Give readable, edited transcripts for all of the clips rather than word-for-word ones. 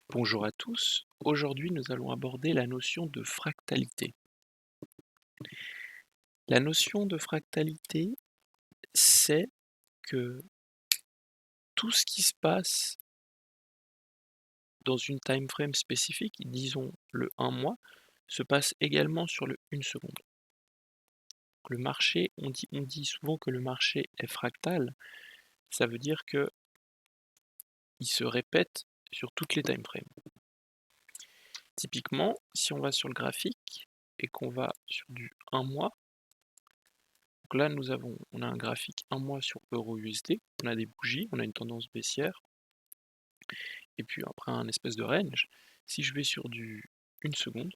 Bonjour à tous, aujourd'hui nous allons aborder la notion de fractalité. La notion de fractalité, c'est que tout ce qui se passe dans une time frame spécifique, disons le 1 mois, se passe également sur le 1 seconde. Le marché, on dit souvent que le marché est fractal, ça veut dire que il se répète sur toutes les time frames. Typiquement, si on va sur le graphique et qu'on va sur du 1 mois, donc là, on a un graphique 1 mois sur Euro-USD, on a des bougies, on a une tendance baissière, et puis après un espèce de range. Si je vais sur du 1 seconde,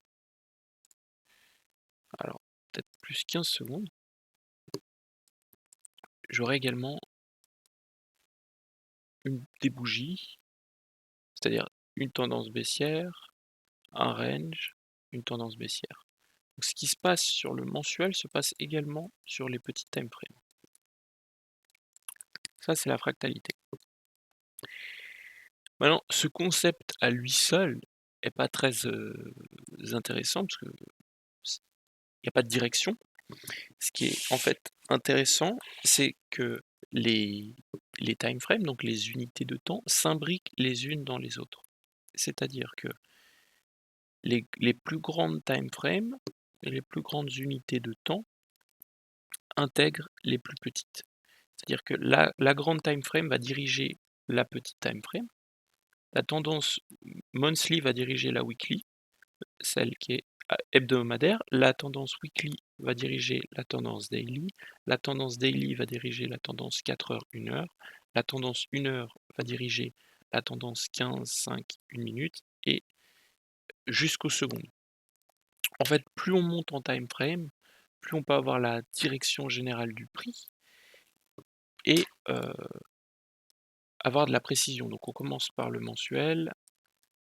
alors peut-être plus 15 secondes, j'aurai également des bougies, c'est-à-dire une tendance baissière, un range, une tendance baissière. Donc ce qui se passe sur le mensuel se passe également sur les petites time frames. Ça, c'est la fractalité. Maintenant, ce concept à lui seul est pas très intéressant parce qu'il n'y a pas de direction. Ce qui est en fait intéressant, c'est que les, les time frames, donc les unités de temps, s'imbriquent les unes dans les autres. C'est-à-dire que les plus grandes time frames et les plus grandes unités de temps intègrent les plus petites. C'est-à-dire que la grande time frame va diriger la petite time frame, la tendance monthly va diriger la weekly, celle qui est hebdomadaire, la tendance weekly va diriger la tendance daily, la tendance daily va diriger la tendance 4 heures, 1 heure, la tendance 1 heure va diriger la tendance 15, 5, 1 minute, et jusqu'aux secondes. En fait, plus on monte en time frame, plus on peut avoir la direction générale du prix et avoir de la précision. Donc on commence par le mensuel,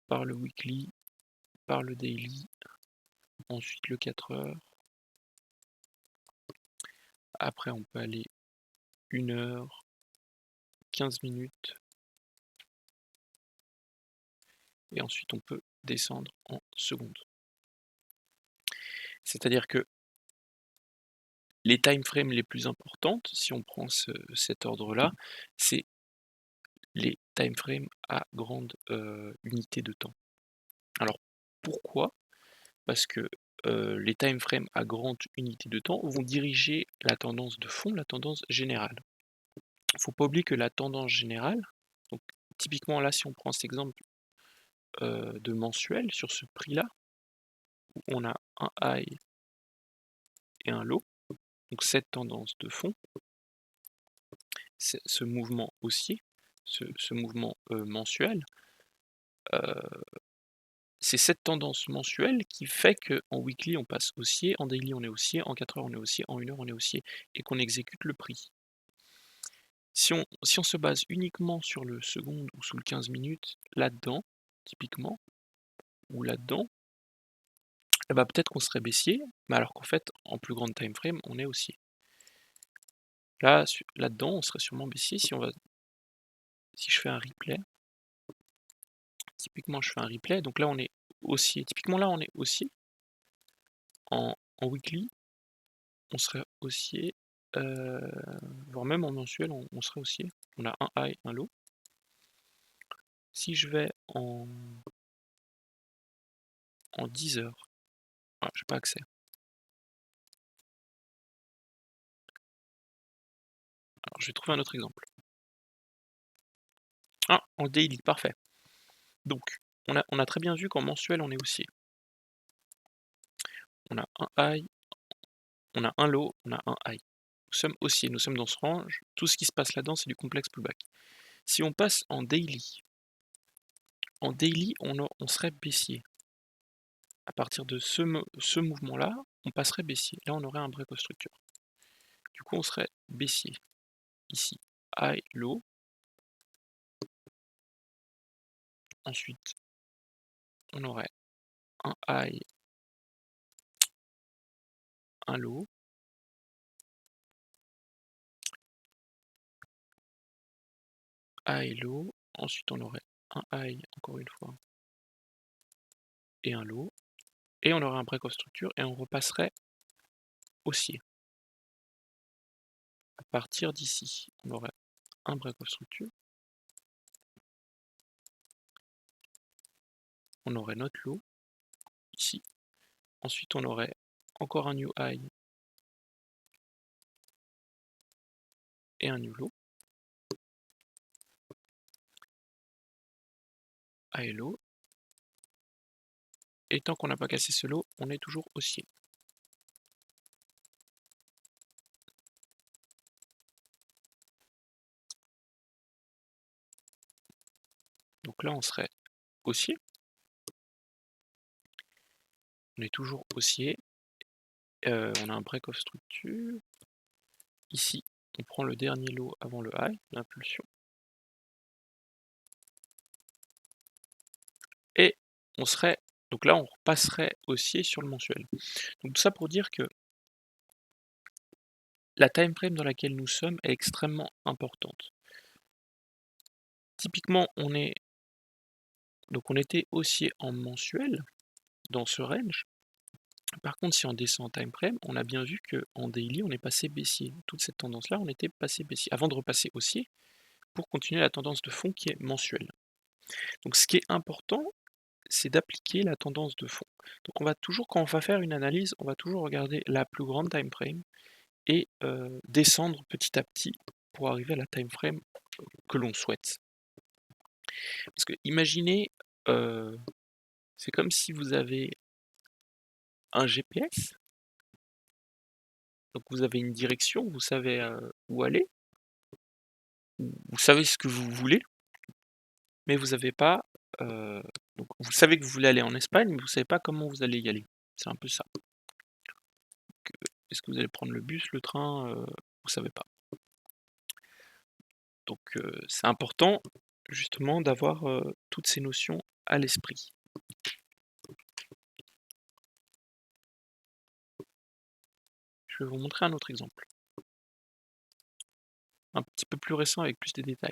par le weekly, par le daily, ensuite le 4 heures. Après, on peut aller 1 heure, 15 minutes, et ensuite on peut descendre en secondes. C'est-à-dire que les time frames les plus importantes, si on prend cet ordre-là, c'est les time frames à grande unité de temps. Alors pourquoi? Parce que les time frames à grande unité de temps vont diriger la tendance de fond, la tendance générale. Il ne faut pas oublier que la tendance générale, donc typiquement là si on prend cet exemple de mensuel sur ce prix-là, où on a un high et un low, donc cette tendance de fond, ce mouvement haussier, ce mouvement mensuel, c'est cette tendance mensuelle qui fait qu'en weekly on passe haussier, en daily on est haussier, en 4 heures on est haussier, en 1 heure on est haussier, et qu'on exécute le prix. Si on se base uniquement sur le seconde ou sous le 15 minutes, là-dedans, typiquement, ou là-dedans, eh ben, peut-être qu'on serait baissier, mais alors qu'en fait, en plus grande time frame, on est haussier. Là-dedans, on serait sûrement baissier si je fais un replay. Typiquement, je fais un replay, donc là on est haussier. Typiquement là on est haussier. En weekly, on serait haussier, voire même en mensuel, on serait haussier. On a un high, un low. Si je vais en 10 heures, ah, j'ai pas accès. Alors je vais trouver un autre exemple. Ah, en daily, parfait. Donc, on a très bien vu qu'en mensuel, on est haussier. On a un high, on a un low, on a un high. Nous sommes haussiers, nous sommes dans ce range. Tout ce qui se passe là-dedans, c'est du complexe pullback. Si on passe en daily, on serait baissier. À partir de ce mouvement-là, on passerait baissier. Là, on aurait un break of structure. Du coup, on serait baissier. Ici, high, low. Ensuite, on aurait un high, un low. High, low. Ensuite, on aurait un high, encore une fois. et un low, et on aurait un break of structure et on repasserait haussier. À partir d'ici, on aurait un break of structure, on aurait notre low ici, ensuite on aurait encore un new high et un new low, high low, et tant qu'on n'a pas cassé ce low, on est toujours haussier. Donc là on serait haussier, on est toujours haussier, on a un break of structure, ici on prend le dernier low avant le high, l'impulsion, et on serait, donc là on repasserait haussier sur le mensuel. Donc tout ça pour dire que la time frame dans laquelle nous sommes est extrêmement importante. Typiquement on était haussier en mensuel dans ce range. Par contre, si on descend en time frame, on a bien vu qu'en daily, on est passé baissier. Toute cette tendance-là, on était passé baissier, avant de repasser haussier, pour continuer la tendance de fond qui est mensuelle. Donc ce qui est important, c'est d'appliquer la tendance de fond. Donc on va toujours, quand on va faire une analyse, on va toujours regarder la plus grande time frame et descendre petit à petit pour arriver à la time frame que l'on souhaite. Parce que imaginez, c'est comme si vous avez un GPS, donc vous avez une direction, vous savez où aller, vous savez ce que vous voulez, mais vous avez pas, donc vous savez que vous voulez aller en Espagne, mais vous savez pas comment vous allez y aller. C'est un peu ça. Est-ce que vous allez prendre le bus, le train? Vous savez pas. Donc c'est important justement d'avoir, toutes ces notions à l'esprit. Je vais vous montrer un autre exemple. Un petit peu plus récent avec plus de détails.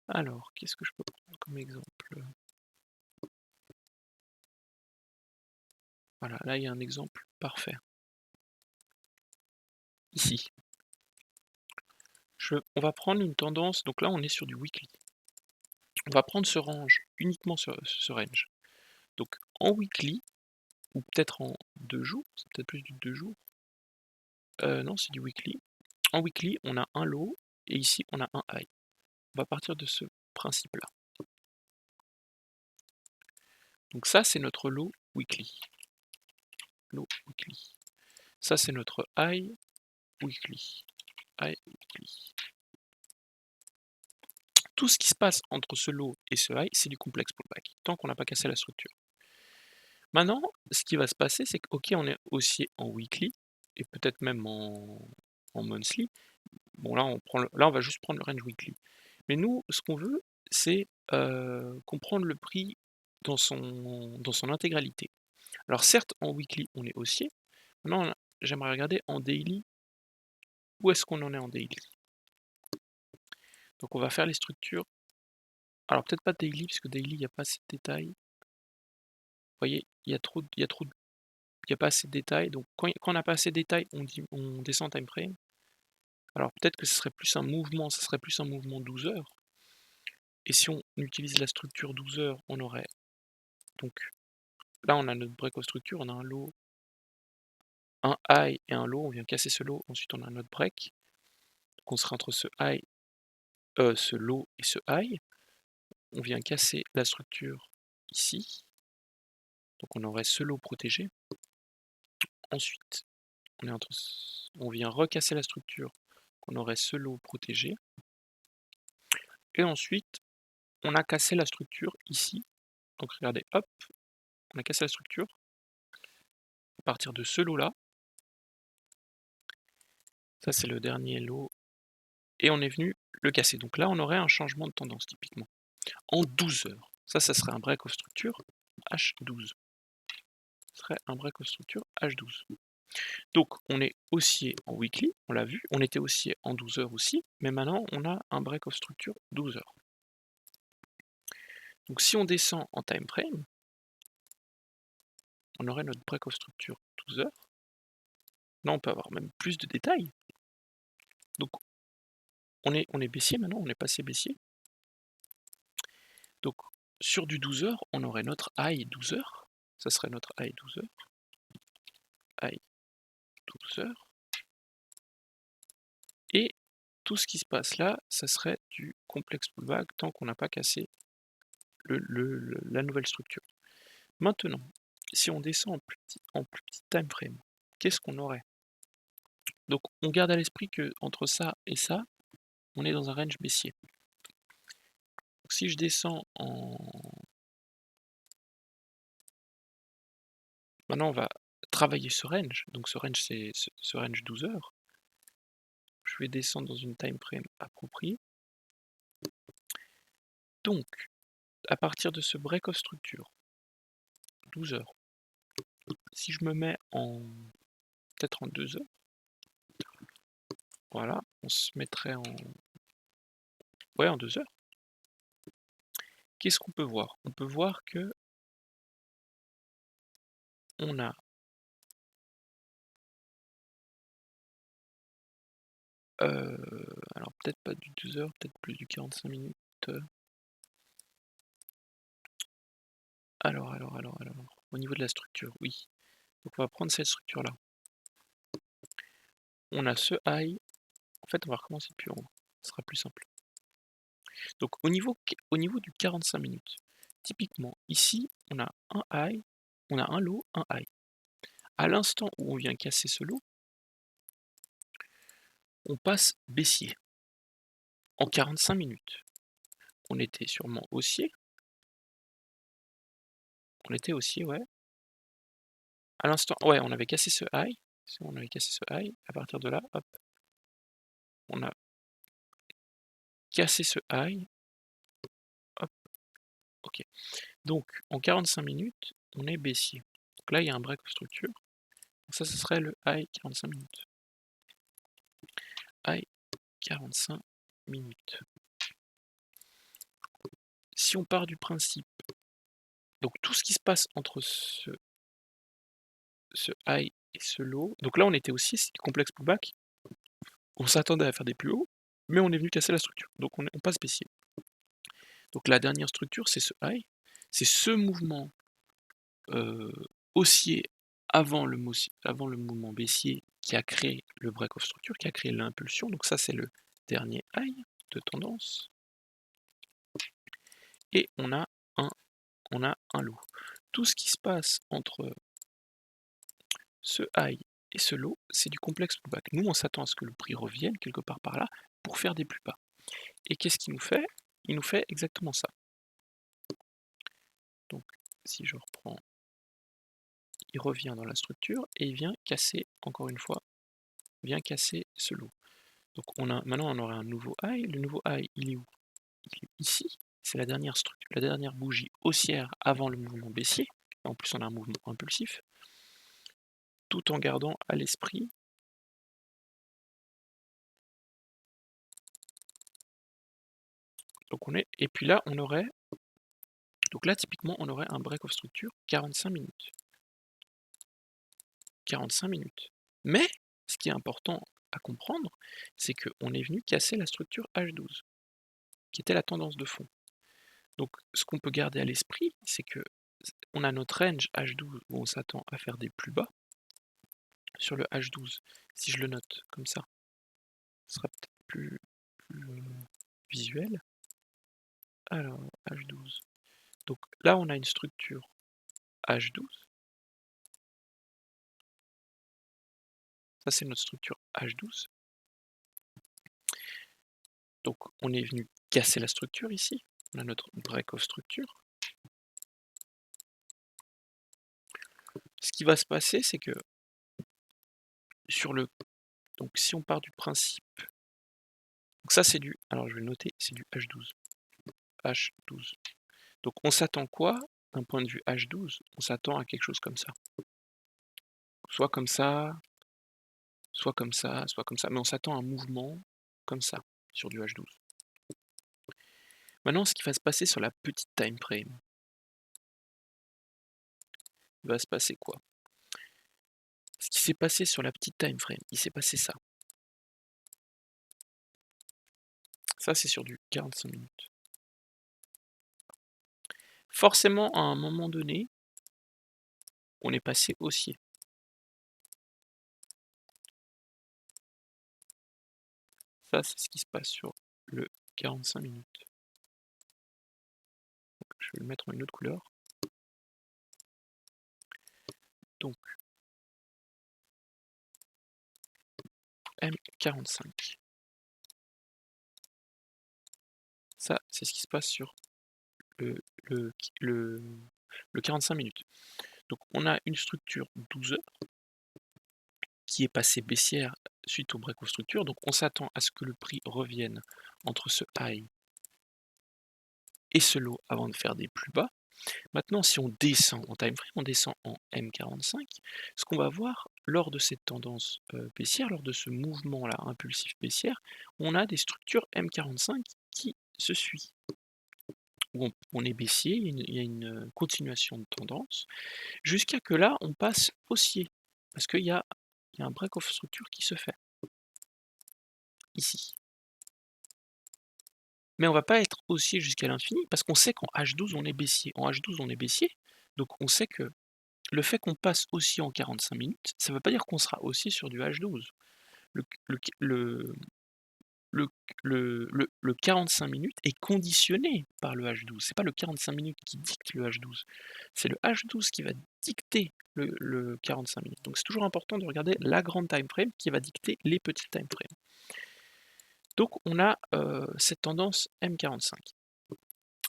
Alors, qu'est-ce que je peux prendre comme exemple? Voilà, là il y a un exemple parfait. Ici. On va prendre une tendance, donc là on est sur du weekly. On va prendre ce range, uniquement ce range. Donc en weekly, ou peut-être en 2 jours, c'est peut-être plus du 2 jours. Non, c'est du weekly. En weekly, on a un low et ici on a un high. On va partir de ce principe-là. Donc ça c'est notre low weekly. Low weekly. Ça c'est notre high weekly. High weekly. Tout ce qui se passe entre ce low et ce high, c'est du complexe pullback, tant qu'on n'a pas cassé la structure. Maintenant, ce qui va se passer, c'est que, ok, on est haussier en weekly, et peut-être même en monthly. Bon, là, on va juste prendre le range weekly. Mais nous, ce qu'on veut, c'est comprendre le prix dans son intégralité. Alors certes, en weekly, on est haussier. Maintenant, j'aimerais regarder en daily, où est-ce qu'on en est en daily. Donc on va faire les structures. Alors peut-être pas daily, puisque daily, il n'y a pas assez de détails. Vous voyez, il y a pas assez de détails. Donc quand on n'a pas assez de détails, on descend en time frame. Alors peut-être que ce serait plus un mouvement, ça serait plus un mouvement 12 heures. Et si on utilise la structure 12 heures, on aurait, donc là on a notre break of structure, on a un low, un high et un low, on vient casser ce low, ensuite on a notre break. Donc on serait entre ce low et ce high. On vient casser la structure ici. Donc on aurait ce low protégé. Ensuite, on vient recasser la structure, on aurait ce low protégé. Et ensuite, on a cassé la structure ici. Donc regardez, hop, on a cassé la structure. À partir de ce lot-là, ça c'est le dernier lot, et on est venu le casser. Donc là, on aurait un changement de tendance typiquement. En 12 heures. Ça serait un break of structure H12. Ce serait un break of structure H12. Donc on est haussier en weekly, on l'a vu, on était haussier en 12 heures aussi, mais maintenant on a un break of structure 12 heures. Donc si on descend en time frame, on aurait notre break of structure 12 heures. Là, on peut avoir même plus de détails. Donc on est baissier maintenant, on est passé baissier. Donc sur du 12 heures, on aurait notre high 12 heures. Ça serait notre high 12 heures. High 12 heures. Et tout ce qui se passe là, ça serait du complexe pullback tant qu'on n'a pas cassé la nouvelle structure. Maintenant, si on descend en plus petit time frame, qu'est-ce qu'on aurait? Donc on garde à l'esprit que entre ça et ça, on est dans un range baissier. Donc, si je descends en... Maintenant on va travailler ce range. Donc ce range c'est ce range 12 heures. Je vais descendre dans une time frame appropriée. Donc à partir de ce break of structure, 12 heures, si je me mets en peut-être en 2 heures, voilà, on se mettrait en... Ouais, en 2 heures. Qu'est-ce qu'on peut voir? On peut voir que on a alors peut-être pas du 12 heures, peut-être plus du 45 minutes. Alors, au niveau de la structure, oui. Donc on va prendre cette structure-là. On a ce high. En fait, on va recommencer depuis en haut. Ce sera plus simple. Donc au niveau du 45 minutes, typiquement, ici, on a un high, on a un low, un high. À l'instant où on vient casser ce low, on passe baissier. En 45 minutes, on était sûrement haussier. On était haussier, ouais. À l'instant, ouais, on avait cassé ce high. On avait cassé ce high. À partir de là, hop, on a cassé ce high. Hop, ok. Donc, en 45 minutes, on est baissier. Donc là, il y a un break of structure. Donc ça, ce serait le high 45 minutes. High 45 minutes. Si on part du principe, donc tout ce qui se passe entre ce high et ce low, donc là on était aussi, c'est du complexe pullback, on s'attendait à faire des plus hauts, mais on est venu casser la structure, donc on passe baissier. Donc la dernière structure, c'est ce high, c'est ce mouvement haussier avant le mouvement baissier qui a créé le break of structure, qui a créé l'impulsion, donc ça c'est le dernier high de tendance, et on a un low. Tout ce qui se passe entre ce high et ce low, c'est du complexe pullback. Nous, on s'attend à ce que le prix revienne quelque part par là pour faire des plus bas. Et qu'est-ce qu'il nous fait? Il nous fait exactement ça. Donc, si je reprends, il revient dans la structure et il vient casser, encore une fois, vient casser ce low. Donc maintenant, on aurait un nouveau high. Le nouveau high, il est où? Il est ici. C'est la dernière structure, la dernière bougie haussière avant le mouvement baissier. En plus, on a un mouvement impulsif. Tout en gardant à l'esprit donc et puis là on aurait, donc là typiquement on aurait un break of structure 45 minutes. 45 minutes. Mais ce qui est important à comprendre, c'est qu'on est venu casser la structure H12, qui était la tendance de fond. Donc ce qu'on peut garder à l'esprit, c'est que on a notre range H12 où on s'attend à faire des plus bas. Sur le H12, si je le note comme ça, ce sera peut-être plus visuel. Alors, H12. Donc là, on a une structure H12. Ça, c'est notre structure H12. Donc, on est venu casser la structure ici. On a notre break of structure. Ce qui va se passer, c'est que donc si on part du principe, donc ça c'est alors je vais noter, c'est du H12. H12. Donc on s'attend quoi d'un point de vue H12? On s'attend à quelque chose comme ça. Soit comme ça, soit comme ça, soit comme ça. Mais on s'attend à un mouvement comme ça sur du H12. Maintenant, ce qui va se passer sur la petite time frame, il va se passer quoi? Ce qui s'est passé sur la petite time frame, il s'est passé ça. Ça, c'est sur du 45 minutes. Forcément, à un moment donné, on est passé haussier. Ça, c'est ce qui se passe sur le 45 minutes. Donc, je vais le mettre en une autre couleur. Donc, M45. Ça, c'est ce qui se passe sur le, le, le, le 45 minutes. Donc, on a une structure 12 heures qui est passée baissière suite au break of structure. Donc, on s'attend à ce que le prix revienne entre ce high et ce low avant de faire des plus bas. Maintenant, si on descend en time frame, on descend en M45, ce qu'on va voir lors de cette tendance baissière, lors de ce mouvement-là impulsif baissière, on a des structures M45 qui se suivent. Où on est baissier, il y a une continuation de tendance, jusqu'à que là, on passe haussier, parce qu'il y a un break of structure qui se fait, ici. Mais on va pas être haussier jusqu'à l'infini, parce qu'on sait qu'en H12, on est baissier. En H12, on est baissier, donc on sait que le fait qu'on passe haussier en 45 minutes, ça ne veut pas dire qu'on sera haussier sur du H12. Le, le, le, le, le 45 minutes est conditionné par le H12. C'est pas le 45 minutes qui dicte le H12. C'est le H12 qui va dicter le 45 minutes. Donc c'est toujours important de regarder la grande time frame qui va dicter les petites time frames. Donc on a cette tendance M45.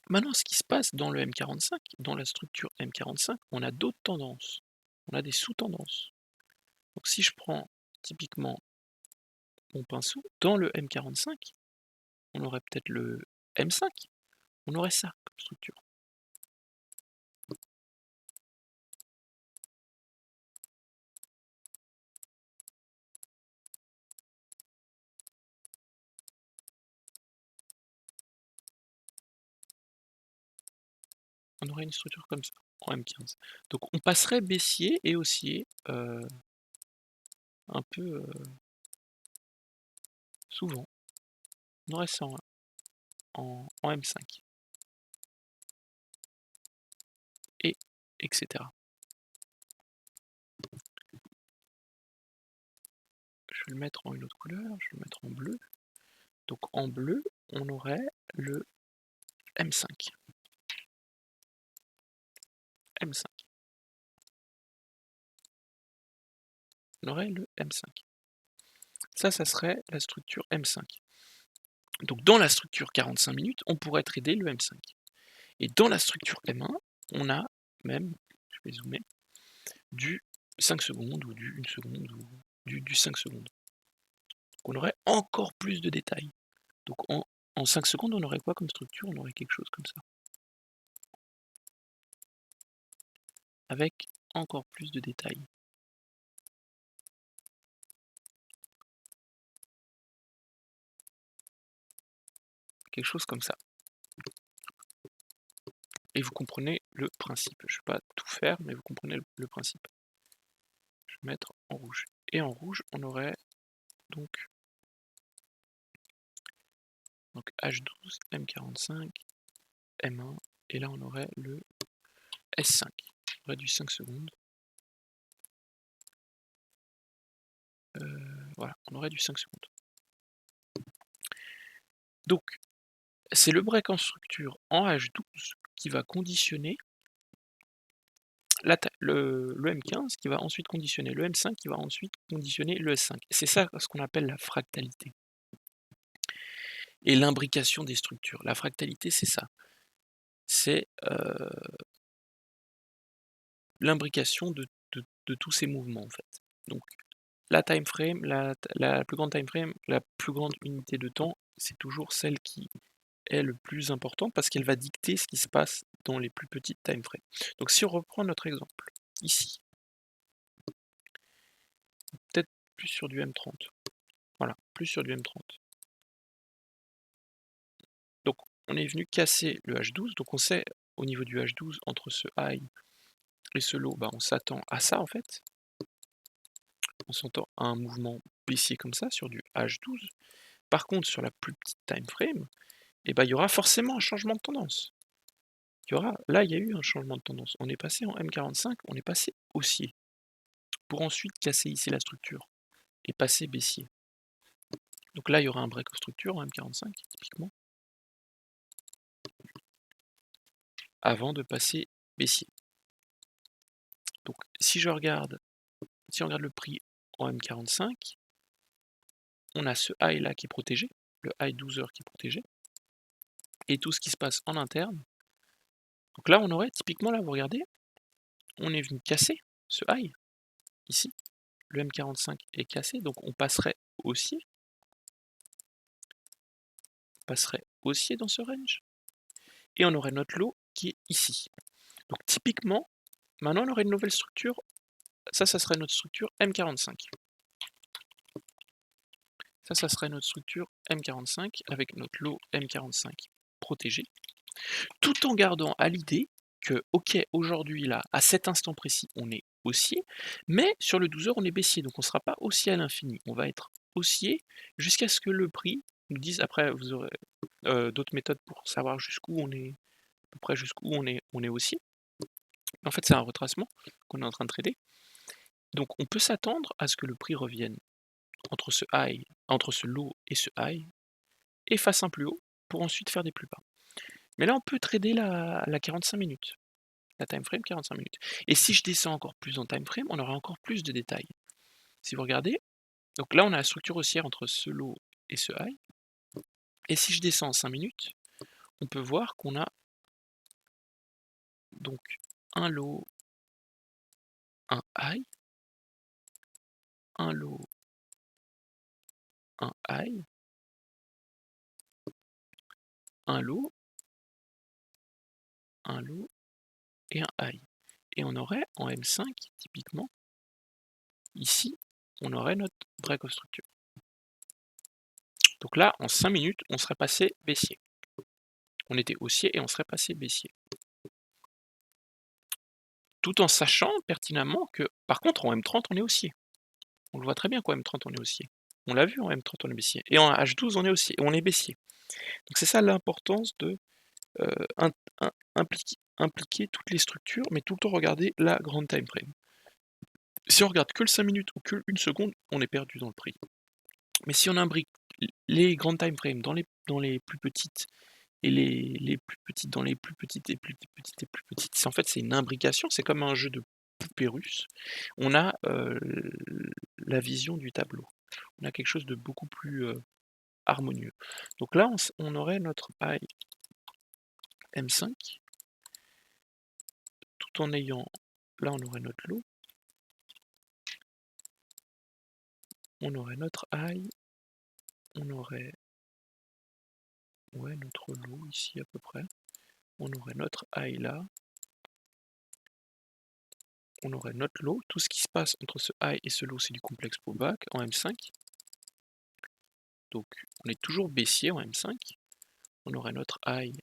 Maintenant, ce qui se passe dans le M45, dans la structure M45, on a d'autres tendances. On a des sous-tendances. Donc si je prends typiquement mon pinceau, dans le M45, on aurait peut-être le M5, on aurait ça comme structure. On aurait une structure comme ça, en M15. Donc on passerait baissier et haussier un peu souvent. On aurait ça en M5. Et etc. Je vais le mettre en une autre couleur, je vais le mettre en bleu. Donc en bleu, on aurait le M5. M5. On aurait le M5. Ça serait la structure M5. Donc dans la structure 45 minutes, on pourrait trader le M5. Et dans la structure M1, on a même, je vais zoomer, du 5 secondes ou du 1 seconde ou du 5 secondes. Donc on aurait encore plus de détails. Donc en 5 secondes, on aurait quoi comme structure? On aurait quelque chose comme ça. Avec encore plus de détails. Quelque chose comme ça. Et vous comprenez le principe. Je ne vais pas tout faire, mais vous comprenez le principe. Je vais mettre en rouge. Et en rouge, on aurait donc H12, M45, M1, et là on aurait le S5. On aurait du 5 secondes. Voilà, on aurait du 5 secondes. Donc, c'est le break en structure en H12 qui va conditionner le M15, qui va ensuite conditionner le M5, qui va ensuite conditionner le S5. C'est ça ce qu'on appelle la fractalité. Et l'imbrication des structures. La fractalité, c'est ça. C'est l'imbrication de tous ces mouvements, en fait. Donc, la time frame, la plus grande time frame, la plus grande unité de temps, c'est toujours celle qui est le plus importante parce qu'elle va dicter ce qui se passe dans les plus petites time frames. Donc si on reprend notre exemple, ici, peut-être plus sur du M30. Voilà, plus sur du M30. Donc on est venu casser le H12, donc on sait au niveau du H12 entre ce high et ce low, bah, on s'attend à ça en fait. On s'entend à un mouvement baissier comme ça sur du H12. Par contre, sur la plus petite time frame, eh ben, il y aura forcément un changement de tendance. Là, il y a eu un changement de tendance. On est passé en M45, on est passé haussier, pour ensuite casser ici la structure et passer baissier. Donc là, il y aura un break of structure en M45, typiquement, avant de passer baissier. Donc si on regarde le prix en M45, on a ce high là qui est protégé, le high 12 heures qui est protégé, et tout ce qui se passe en interne. Donc là, on aurait typiquement, là, vous regardez, on est venu casser ce high, ici. Le M45 est cassé, donc on passerait haussier. Dans ce range. Et on aurait notre lot qui est ici. Donc typiquement, maintenant on aurait une nouvelle structure. Ça serait notre structure M45. Ça serait notre structure M45 avec notre lot M45 protégé. Tout en gardant à l'idée que, ok, aujourd'hui, là, à cet instant précis, on est haussier, mais sur le 12 heures, on est baissier, donc on ne sera pas haussier à l'infini. On va être haussier jusqu'à ce que le prix nous dise, après, vous aurez d'autres méthodes pour savoir jusqu'où on est, à peu près jusqu'où on est haussier. Mais en fait, c'est un retracement qu'on est en train de trader. Donc, on peut s'attendre à ce que le prix revienne entre ce low et ce high, et fasse un plus haut pour ensuite faire des plus bas. Mais là, on peut trader la 45 minutes. La time frame 45 minutes. Et si je descends encore plus en time frame, on aura encore plus de détails. Si vous regardez, donc là on a la structure haussière entre ce low et ce high. Et si je descends en 5 minutes, on peut voir qu'on a donc un low, un high, un low, un high, un low, un low et un high. Et on aurait en M5 typiquement, ici, on aurait notre break of structure. Donc là, en 5 minutes, on serait passé baissier. On était haussier et on serait passé baissier. Tout en sachant pertinemment que, par contre, en M30, on est haussier. On le voit très bien qu'en M30, on est haussier. On l'a vu en M30, on est baissier. Et en H12, on est haussier, on est baissier. Donc c'est ça l'importance de impliquer toutes les structures, mais tout le temps regarder la grande time frame. Si on regarde que le 5 minutes ou que une seconde, on est perdu dans le prix. Mais si on imbrique les grandes time frames dans les plus petites, et les plus petites dans les plus petites et plus petites et plus petites, en fait c'est une imbrication, c'est comme un jeu de poupée russe. On a la vision du tableau. On a quelque chose de beaucoup plus harmonieux. Donc là, on aurait notre high M5, tout en ayant, là on aurait notre low, on aurait notre high, on aurait notre low ici à peu près, on aurait notre high là, on aurait notre low, tout ce qui se passe entre ce high et ce low c'est du complexe pullback en M5, donc on est toujours baissier en M5, on aurait notre high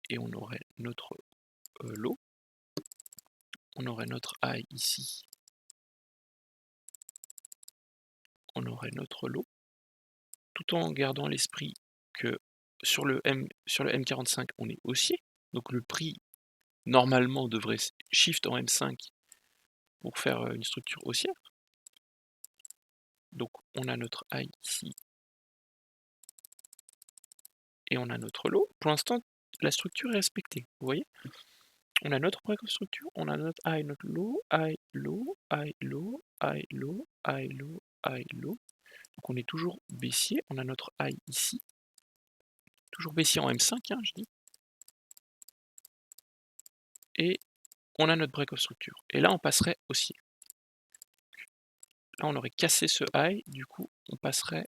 et on aurait notre low, on aurait notre high ici, on aurait notre low, tout en gardant à l'esprit que sur le M45 on est haussier, donc le prix normalement devrait shift en M5 pour faire une structure haussière. Donc on a notre high ici et on a notre low. Pour l'instant la structure est respectée, vous voyez. On a notre break of structure, on a notre high, notre low, high, low, high, low, high, low, high, low, high, low. Donc on est toujours baissier, on a notre high ici, toujours baissier en M5, hein, je dis. Et on a notre break of structure. Et là on passerait haussier. Là on aurait cassé ce high, du coup on passerait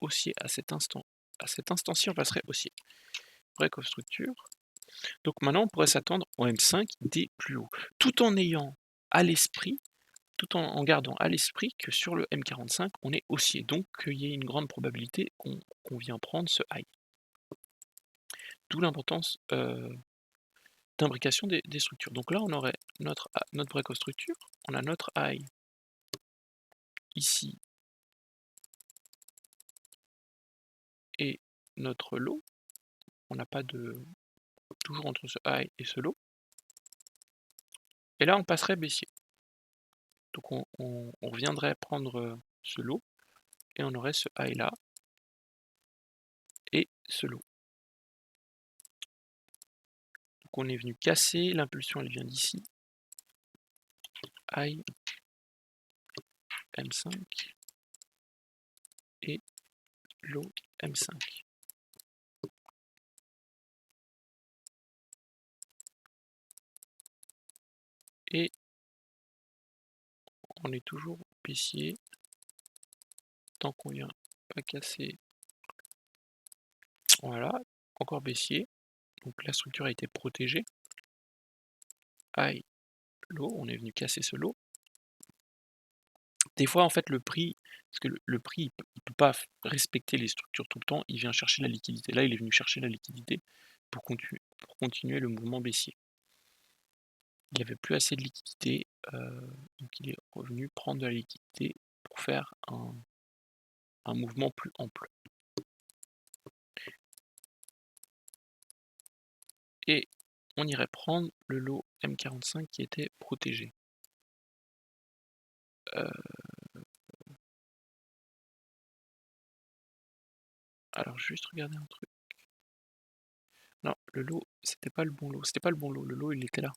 haussier à cet instant. À cet instant-ci on passerait haussier. Break of structure. Donc maintenant on pourrait s'attendre en M5 des plus hauts. Tout en ayant à l'esprit tout en gardant à l'esprit que sur le M45, on est haussier, donc qu'il y ait une grande probabilité qu'on vient prendre ce high. D'où l'importance d'imbrication des structures. Donc là, on aurait notre break aux structures, on a notre high ici et notre low. On n'a pas de... toujours entre ce high et ce low. Et là, on passerait baissier. Donc on reviendrait prendre ce low et on aurait ce high là et ce low. Donc on est venu casser, l'impulsion elle vient d'ici. High M5 et low M5. Et on est toujours baissier tant qu'on vient pas casser. Voilà, encore baissier. Donc la structure a été protégée. High, low, on est venu casser ce low. Des fois, en fait, le prix, parce que le prix, il peut pas respecter les structures tout le temps, il vient chercher la liquidité. Là, il est venu chercher la liquidité pour continuer le mouvement baissier. Il n'y avait plus assez de liquidité, donc il est revenu prendre de la liquidité pour faire un mouvement plus ample. Et on irait prendre le lot M45 qui était protégé. Alors juste regarder un truc. Non, le lot, c'était pas le bon lot. C'était pas le bon lot. Le lot, il était là.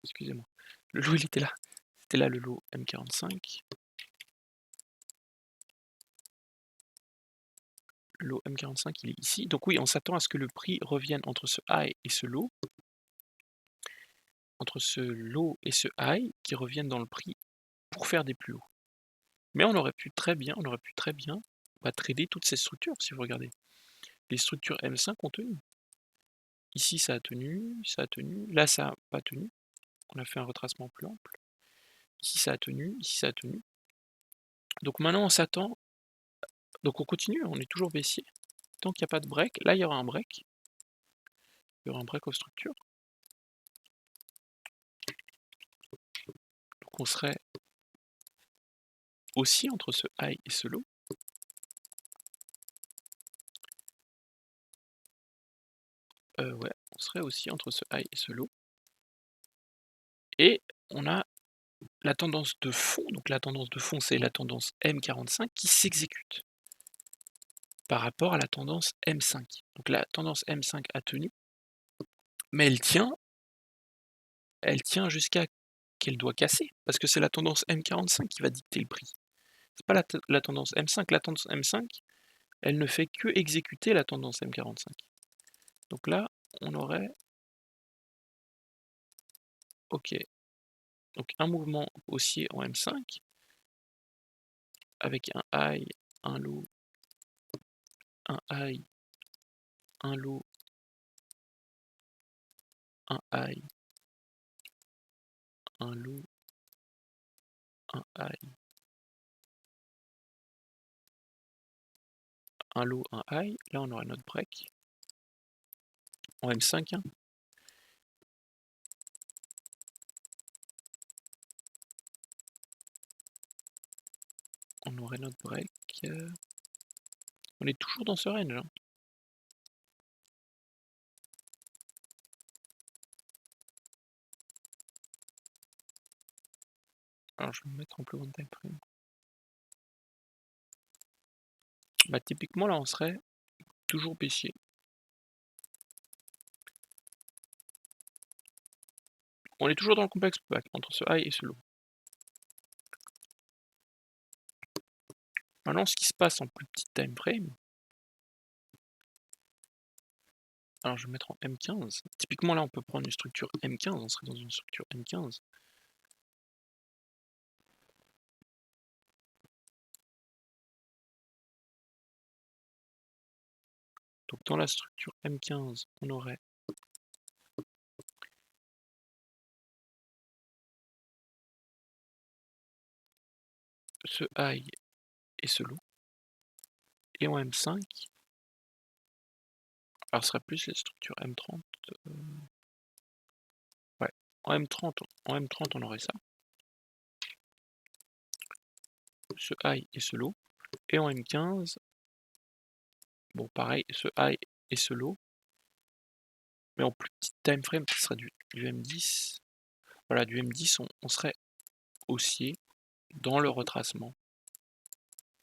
Excusez-moi. Le lot, il était là. C'était là le lot M45. Le lot M45, il est ici. Donc oui, on s'attend à ce que le prix revienne entre ce high et ce low. Entre ce low et ce high, qui reviennent dans le prix pour faire des plus hauts. Mais on aurait pu très bien trader toutes ces structures, si vous regardez. Les structures M5 ont tenu. Ici, ça a tenu, ça a tenu. Là, ça n'a pas tenu. On a fait un retracement plus ample. Ici, ça a tenu. Ici, ça a tenu. Donc maintenant, on s'attend. Donc on continue, on est toujours baissier. Tant qu'il n'y a pas de break, là, il y aura un break. Il y aura un break aux structures. Donc on serait aussi entre ce high et ce low. Ouais, on serait aussi entre ce high et ce low. Et on a la tendance de fond, donc la tendance de fond, c'est la tendance M45 qui s'exécute par rapport à la tendance M5. Donc la tendance M5 a tenu, mais elle tient jusqu'à qu'elle doit casser, parce que c'est la tendance M45 qui va dicter le prix. C'est pas la tendance M5. La tendance M5, elle ne fait que exécuter la tendance M45. Donc là, on aurait... Ok. Donc un mouvement haussier en M5, avec un high, un low, un high, un low, un high, un low, un high, un low, un high. Là, on aurait notre break en M5. Hein. On aurait notre break. On est toujours dans ce range. Hein. Alors, je vais me mettre en plus grand time frame. Bah, typiquement, là, on serait toujours baissier. On est toujours dans le complexe pullback, entre ce high et ce low. Maintenant, ce qui se passe en plus petit time frame, alors je vais mettre en M15. Typiquement, là, on peut prendre une structure M15, on serait dans une structure M15. Donc dans la structure M15, on aurait ce high et ce low. Et en M5, alors ce serait plus les structures M30. Ouais, en M30, on aurait ça. Ce high et ce low. Et en M15, bon pareil, ce high et ce low. Mais en plus petit time frame, ce serait du M10. Voilà, du M10, on serait haussier dans le retracement,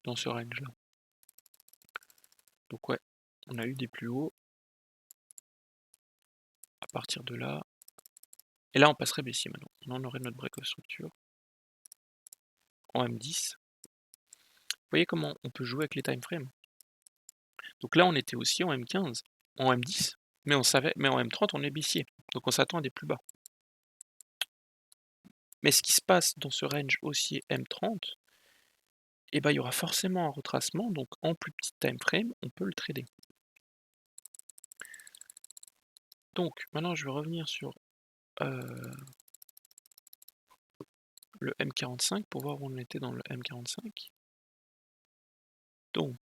dans ce range-là. Donc ouais, on a eu des plus hauts. À partir de là, et là on passerait baissier maintenant. On aurait notre break of structure en M10. Vous voyez comment on peut jouer avec les time frames. Donc là on était haussier en M15, en M10, mais on savait, mais en M30 on est baissier. Donc on s'attend à des plus bas. Mais ce qui se passe dans ce range haussier M30, et ben il y aura forcément un retracement, donc en plus petit time frame, on peut le trader. Donc maintenant je vais revenir sur le M45 pour voir où on était dans le M45. Donc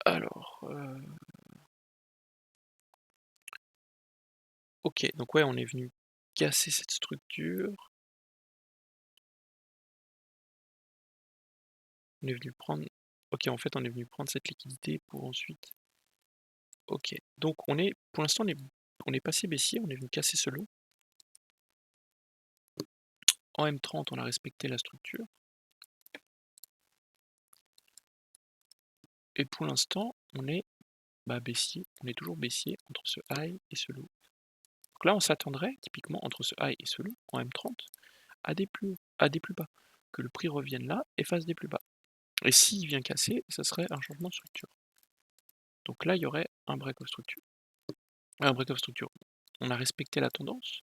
alors ok, donc ouais, on est venu casser cette structure. On est venu prendre. Ok, en fait, on est venu prendre cette liquidité pour ensuite. Ok, donc pour l'instant, on est passé baissier, on est venu casser ce lot. En M30, on a respecté la structure. Et pour l'instant, on est baissier, on est toujours baissier entre ce high et ce low. Donc là, on s'attendrait typiquement entre ce high et ce low en M30 à des plus hauts, à des plus bas. Que le prix revienne là et fasse des plus bas. Et s'il vient casser, ça serait un changement de structure. Donc là, il y aurait un break of structure. Un break of structure. On a respecté la tendance.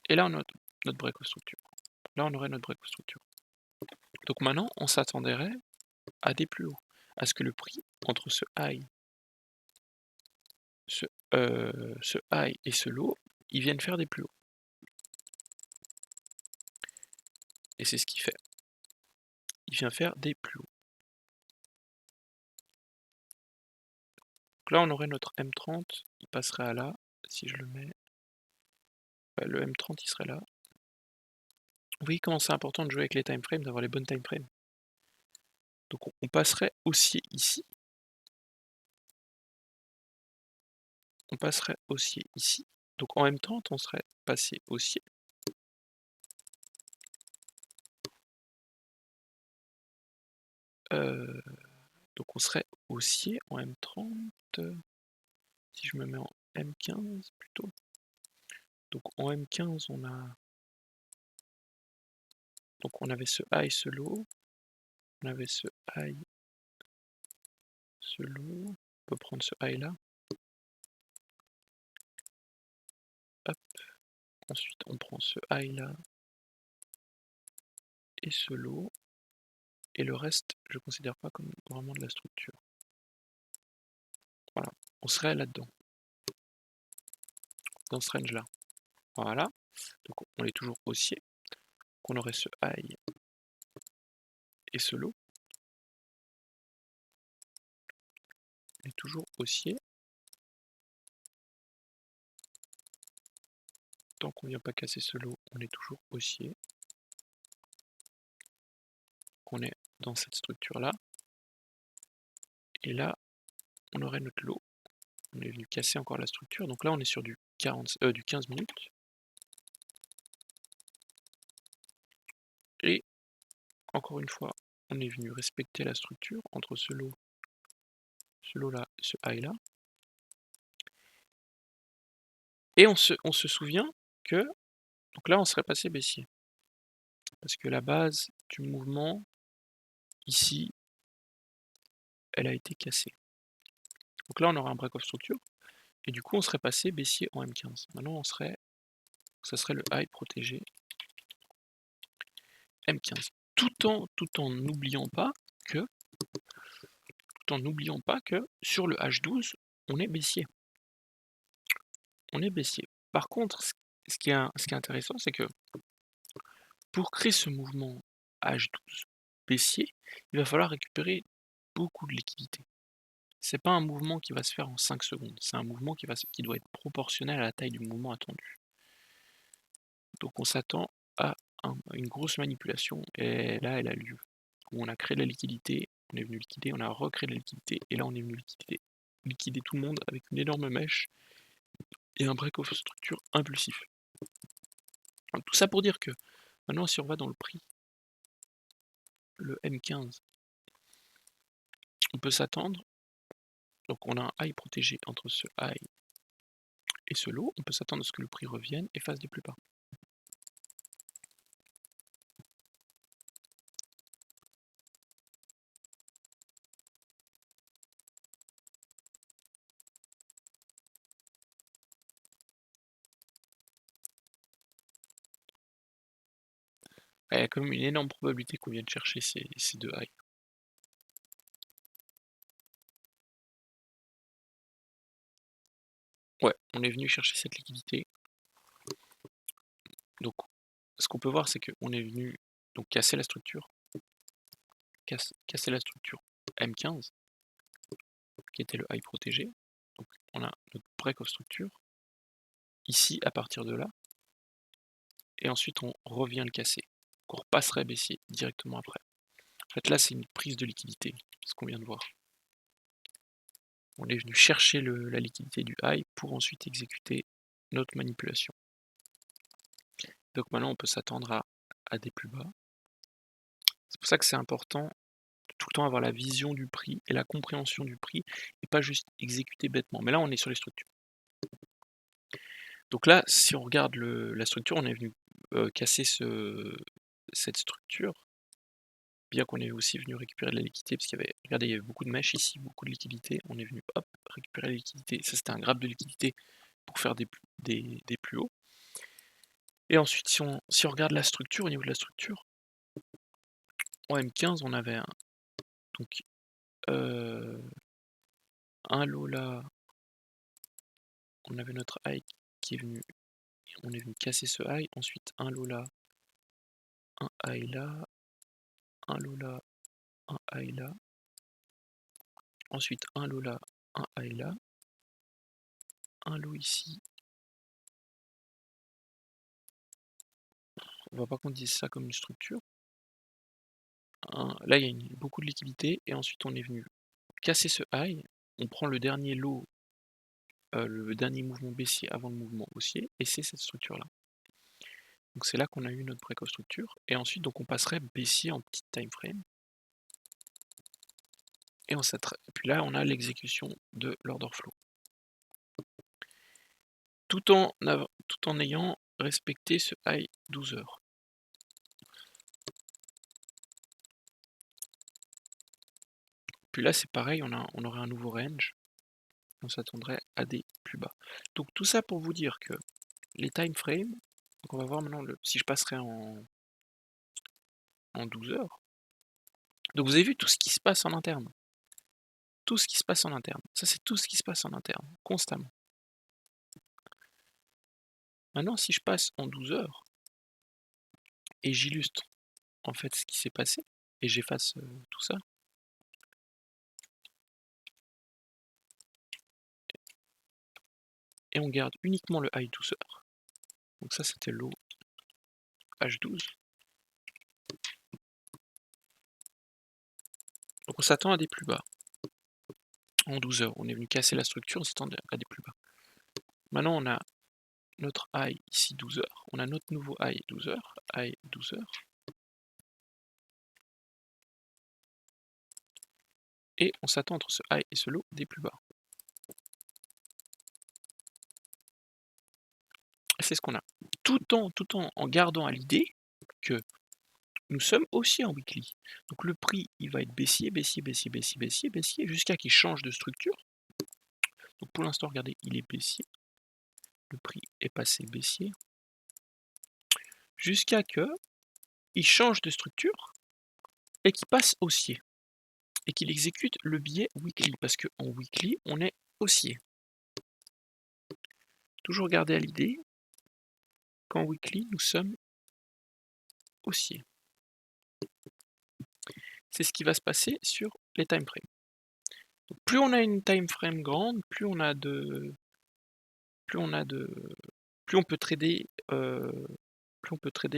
Et là, on a notre break of structure. Là, on aurait notre break of structure. Donc maintenant, on s'attendrait à des plus hauts. À ce que le prix, entre ce high, ce high et ce low, ils viennent faire des plus hauts. Et c'est ce qu'il fait. Il vient faire des plus hauts. Donc là, on aurait notre M30, il passerait à là. Si je le mets, le M30, il serait là. Vous voyez comment c'est important de jouer avec les time frames, d'avoir les bonnes time frames. Donc on passerait haussier ici. On passerait haussier ici. Donc en M30, on serait passé haussier. Donc on serait haussier en M30. Si je me mets en M15 plutôt. Donc en M15, on avait ce high, ce low. On avait ce high, ce low. On peut prendre ce high là. Hop. Ensuite, on prend ce high là. Et ce low. Et le reste, je ne considère pas comme vraiment de la structure. Voilà. On serait là-dedans. Dans ce range là. Voilà. Donc on est toujours haussier. On aurait ce high et ce low. On est toujours haussier. Tant qu'on ne vient pas casser ce lot, on est toujours haussier. On est dans cette structure-là. Et là, on aurait notre lot. On est venu casser encore la structure. Donc là, on est sur du 15 minutes. Et encore une fois, on est venu respecter la structure entre ce lot-là, ce high-là. Et on se souvient que, donc là, on serait passé baissier. Parce que la base du mouvement, ici, elle a été cassée. Donc là, on aura un break of structure. Et du coup, on serait passé baissier en M15. Maintenant, ça serait le high protégé M15. Tout en n'oubliant pas que tout en n'oubliant pas que sur le H12, on est baissier. On est baissier. Par contre, ce qui est intéressant, c'est que pour créer ce mouvement H12 baissier, il va falloir récupérer beaucoup de liquidité. C'est pas un mouvement qui va se faire en 5 secondes, c'est un mouvement qui doit être proportionnel à la taille du mouvement attendu. Donc on s'attend à une grosse manipulation, et là elle a lieu. Où on a créé de la liquidité, on est venu liquider, on a recréé de la liquidité, et là on est venu liquider tout le monde avec une énorme mèche et un break-off structure impulsif. Donc, tout ça pour dire que maintenant si on va dans le prix, le M15, on peut s'attendre, donc on a un high protégé entre ce high et ce low, on peut s'attendre à ce que le prix revienne et fasse des plus bas. Il y a quand même une énorme probabilité qu'on vienne chercher ces deux highs. Ouais, on est venu chercher cette liquidité. Donc, ce qu'on peut voir, c'est qu'on est venu donc casser la structure. Casser la structure M15, qui était le high protégé. Donc, on a notre break of structure, ici, à partir de là. Et ensuite, on revient le casser. On repasserait baissier directement après. En fait, là, c'est une prise de liquidité, ce qu'on vient de voir. On est venu chercher la liquidité du high pour ensuite exécuter notre manipulation. Donc maintenant, on peut s'attendre à des plus bas. C'est pour ça que c'est important de tout le temps avoir la vision du prix et la compréhension du prix et pas juste exécuter bêtement. Mais là, on est sur les structures. Donc là, si on regarde la structure, on est venu casser cette structure, bien qu'on est aussi venu récupérer de la liquidité, parce qu'il y avait, regardez, il y avait beaucoup de mèches ici, beaucoup de liquidité. On est venu hop, récupérer la liquidité. Ça, c'était un graphe de liquidité pour faire des plus hauts. Et ensuite, si on regarde la structure, au niveau de la structure, en M15, on avait donc un lot là, on avait notre high qui est venu, on est venu casser ce high, ensuite un lot là, un high là, un lot là, un high là, ensuite un lot là, un high là, un lot ici. On va pas qu'on dise ça comme une structure. Là, il y a beaucoup de liquidité, et ensuite on est venu casser ce high, on prend le dernier lot, le dernier mouvement baissier avant le mouvement haussier, et c'est cette structure là. Donc c'est là qu'on a eu notre break-off structure, et ensuite donc on passerait baissier en petit time frame. Et puis là on a l'exécution de l'order flow. Tout en ayant respecté ce high 12 heures. Puis là c'est pareil, on aurait un nouveau range, on s'attendrait à des plus bas. Donc tout ça pour vous dire que les time frames, donc on va voir maintenant si je passerai en 12 heures. Donc vous avez vu tout ce qui se passe en interne. Tout ce qui se passe en interne. Ça, c'est tout ce qui se passe en interne, constamment. Maintenant, si je passe en 12 heures et j'illustre en fait ce qui s'est passé et j'efface tout ça, et on garde uniquement le high 12 heures. Donc ça, c'était l'eau H12. Donc on s'attend à des plus bas. En 12 heures, on est venu casser la structure, on s'attend à des plus bas. Maintenant, on a notre high ici 12 heures. On a notre nouveau high 12 heures. High 12 heures. Et on s'attend entre ce high et ce low des plus bas. C'est ce qu'on a. Tout en gardant à l'idée que nous sommes aussi en weekly. Donc le prix, il va être baissier, baissier, baissier, baissier, baissier, baissier, jusqu'à qu'il change de structure. Donc pour l'instant, regardez, il est baissier. Le prix est passé baissier. Jusqu'à que il change de structure et qu'il passe haussier. et qu'il exécute le biais weekly, parce qu'en weekly, on est haussier. Toujours garder à l'idée qu'en weekly, nous sommes haussiers. C'est ce qui va se passer sur les time frames. Donc, plus on a une time frame grande, plus on peut trader,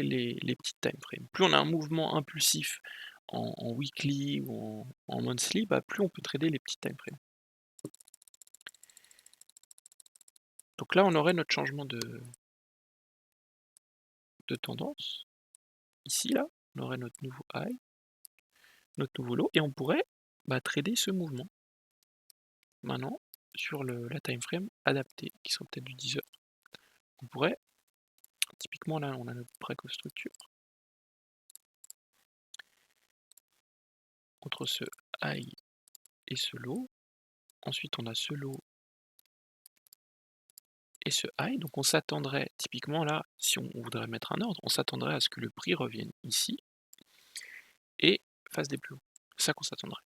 les petites time frames. Plus on a un mouvement impulsif en weekly ou en monthly, plus on peut trader les petites time frames. Donc là, on aurait notre changement de tendance. Ici, là, on aurait notre nouveau high, notre nouveau low, et on pourrait trader ce mouvement. Maintenant, sur la time frame adaptée, qui sera peut-être du 10 heures. On pourrait, typiquement là, on a notre break of structure. Entre ce high et ce low. Ensuite, on a ce low et ce high. Donc on s'attendrait, typiquement là, si on voudrait mettre un ordre, on s'attendrait à ce que le prix revienne ici et fasse des plus hauts. C'est ça qu'on s'attendrait.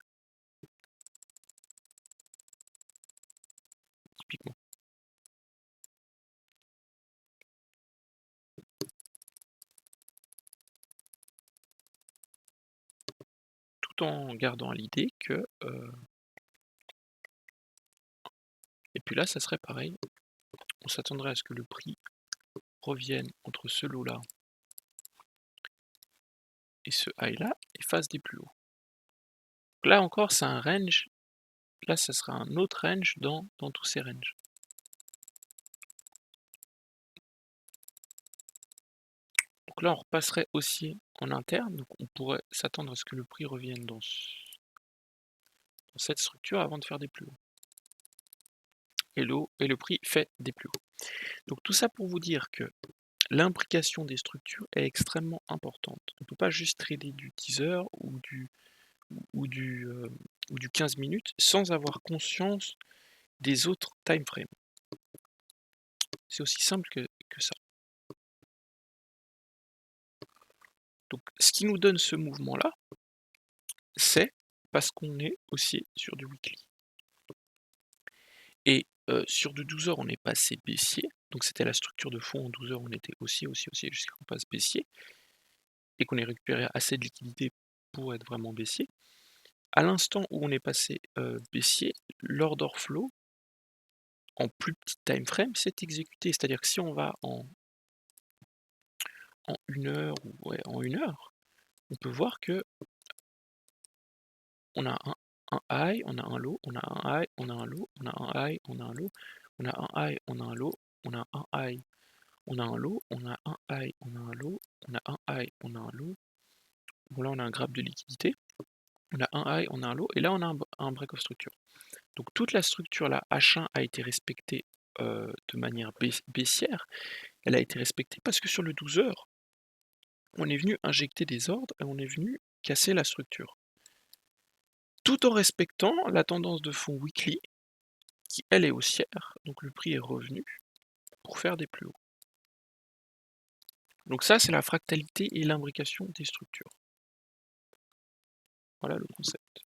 Typiquement. Tout en gardant à l'idée que... et puis là, ça serait pareil. On s'attendrait à ce que le prix revienne entre ce lot-là et ce high-là et fasse des plus hauts. Donc là encore, c'est un range. Là, ça sera un autre range dans tous ces ranges. Donc là, on repasserait haussier en interne. Donc on pourrait s'attendre à ce que le prix revienne dans cette structure avant de faire des plus hauts. Et le prix fait des plus hauts. Donc tout ça pour vous dire que l'imbrication des structures est extrêmement importante. On ne peut pas juste trader du teaser ou du 15 minutes sans avoir conscience des autres time frames. C'est aussi simple que ça. Donc ce qui nous donne ce mouvement-là, c'est parce qu'on est haussier sur du weekly. Et sur du 12 heures, on est passé baissier. Donc c'était la structure de fond en 12 heures, on était haussier jusqu'à qu'on passe baissier. Et qu'on ait récupéré assez de liquidité pour être vraiment baissier. À l'instant où on est passé baissier, l'order flow en plus petit time frame s'est exécuté. C'est-à-dire que si on va en 1 heure ou en 1 heure, on peut voir que on a un high, on a un low, on a un high, on a un low, on a un high, on a un low, on a un high, on a un low, on a un high, on a un low, on a un high, on a un low, on a un high, on a un low. Bon là on a un graphe de liquidité. On a un high, on a un low, et là on a un break of structure. Donc toute la structure là, H1 a été respectée de manière baissière. Elle a été respectée parce que sur le 12 heures, on est venu injecter des ordres et on est venu casser la structure. Tout en respectant la tendance de fond weekly, qui elle est haussière, donc le prix est revenu pour faire des plus hauts. Donc ça, c'est la fractalité et l'imbrication des structures. Voilà le concept.